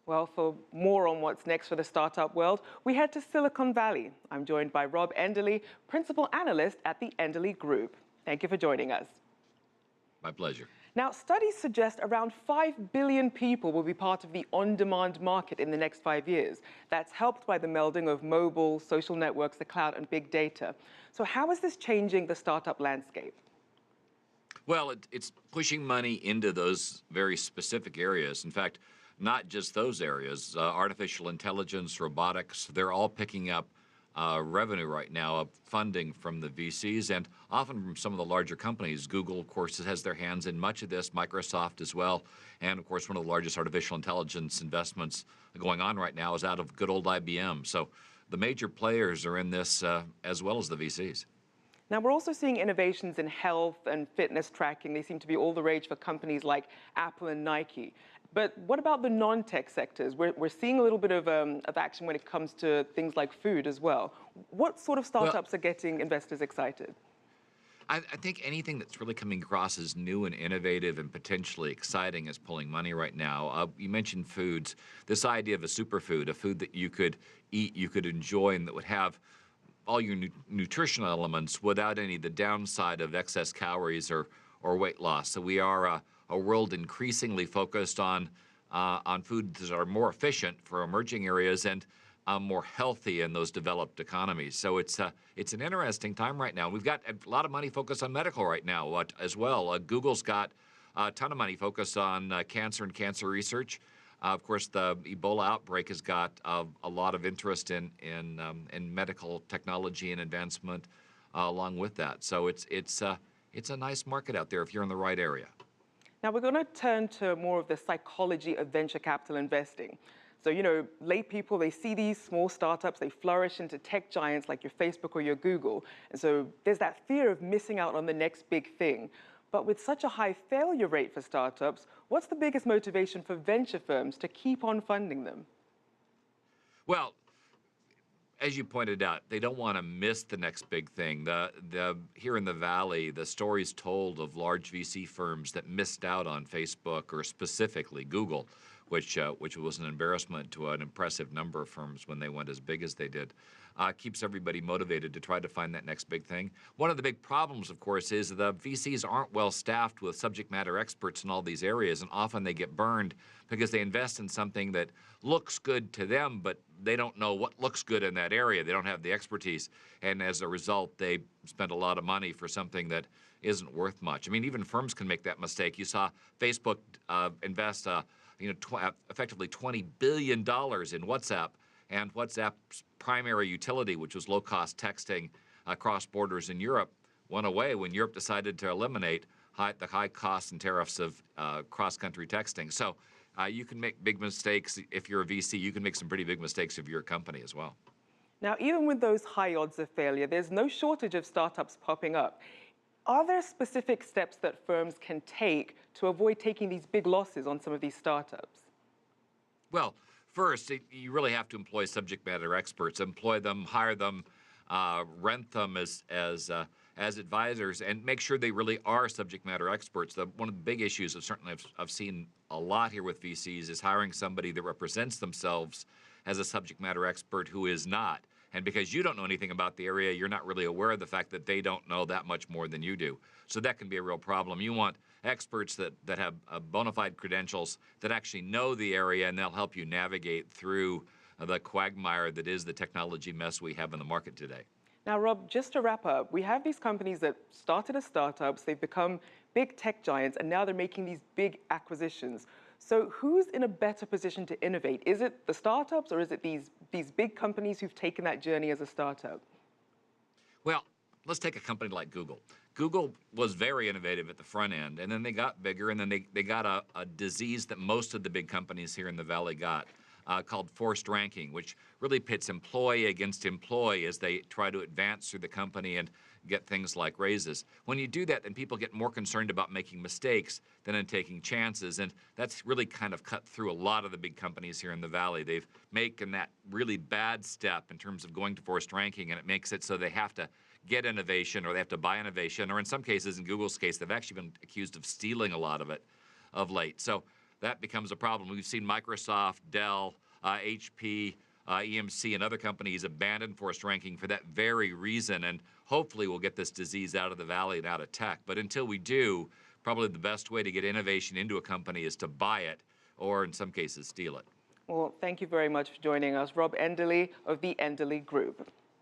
Well, for more on what's next for the startup world, we head to Silicon Valley. I'm joined by Rob Enderle, Principal Analyst at the Enderle Group. Thank you for joining us. My pleasure. Now, studies suggest around 5 billion people will be part of the on-demand market in the next 5 years. That's helped by the melding of mobile, social networks, the cloud, and big data. So how is this changing the startup landscape? Well, it's pushing money into those very specific areas. In fact, not just those areas. Artificial intelligence, robotics, they're all picking up revenue right now, funding from the VCs and often from some of the larger companies. Google, of course, has their hands in much of this, Microsoft as well. And, of course, one of the largest artificial intelligence investments going on right now is out of good old IBM. So the major players are in this as well as the VCs. Now, we're also seeing innovations in health and fitness tracking. They seem to be all the rage for companies like Apple and Nike. But what about the non-tech sectors? We're seeing a little bit of action when it comes to things like food as well. What sort of startups are getting investors excited? I think anything that's really coming across as new and innovative and potentially exciting is pulling money right now. You mentioned foods. This idea of a superfood, a food that you could eat, you could enjoy, and that would have all your nutritional elements without any of the downside of excess calories or weight loss. So we are a world increasingly focused on foods that are more efficient for emerging areas and more healthy in those developed economies. So it's an interesting time right now. We've got a lot of money focused on medical right now as well. Google's got a ton of money focused on cancer and cancer research. Of course, the Ebola outbreak has got a lot of interest in medical technology and advancement along with that. So it's a nice market out there if you're in the right area. Now, we're going to turn to more of the psychology of venture capital investing. So, you know, lay people, they see these small startups, they flourish into tech giants like your Facebook or your Google. And so there's that fear of missing out on the next big thing. But with such a high failure rate for startups, what's the biggest motivation for venture firms to keep on funding them? Well, as you pointed out, they don't want to miss the next big thing. Here in the Valley, the stories told of large VC firms that missed out on Facebook or specifically Google, which was an embarrassment to an impressive number of firms when they went as big as they did, keeps everybody motivated to try to find that next big thing. One of the big problems, of course, is the VCs aren't well staffed with subject matter experts in all these areas, and often they get burned because they invest in something that looks good to them, but they don't know what looks good in that area. They don't have the expertise, and as a result, they spend a lot of money for something that isn't worth much. I mean, even firms can make that mistake. You saw Facebook invest effectively $20 billion in WhatsApp, and WhatsApp's primary utility, which was low-cost texting across borders in Europe, went away when Europe decided to eliminate the high costs and tariffs of cross-country texting. So you can make big mistakes if you're a VC. You can make some pretty big mistakes if you're a company as well. Now, even with those high odds of failure, there's no shortage of startups popping up. Are there specific steps that firms can take to avoid taking these big losses on some of these startups? Well, first, you really have to employ subject matter experts, employ them, hire them, rent them as advisors, and make sure they really are subject matter experts. One of the big issues that certainly I've seen a lot here with VCs is hiring somebody that represents themselves as a subject matter expert who is not. And because you don't know anything about the area, you're not really aware of the fact that they don't know that much more than you do. So that can be a real problem. You want experts that have bona fide credentials, that actually know the area, and they'll help you navigate through the quagmire that is the technology mess we have in the market today. Now, Rob, just to wrap up, we have these companies that started as startups, they've become big tech giants, and now they're making these big acquisitions. So who's in a better position to innovate? Is it the startups, or is it these big companies who've taken that journey as a startup? Well, let's take a company like Google. Google was very innovative at the front end, and then they got bigger, and then they got a disease that most of the big companies here in the Valley got, called forced ranking, which really pits employee against employee as they try to advance through the company and get things like raises. When you do that, then people get more concerned about making mistakes than in taking chances, and that's really kind of cut through a lot of the big companies here in the Valley. They've taken that really bad step in terms of going to forced ranking, and it makes it so they have to get innovation or they have to buy innovation, or in some cases, in Google's case, they've actually been accused of stealing a lot of it of late. So that becomes a problem. We've seen Microsoft, Dell, HP, EMC, and other companies abandon forced ranking for that very reason. And hopefully we'll get this disease out of the valley and out of tech. But until we do, probably the best way to get innovation into a company is to buy it, or in some cases, steal it. Well, thank you very much for joining us. Rob Enderle of the Enderle Group.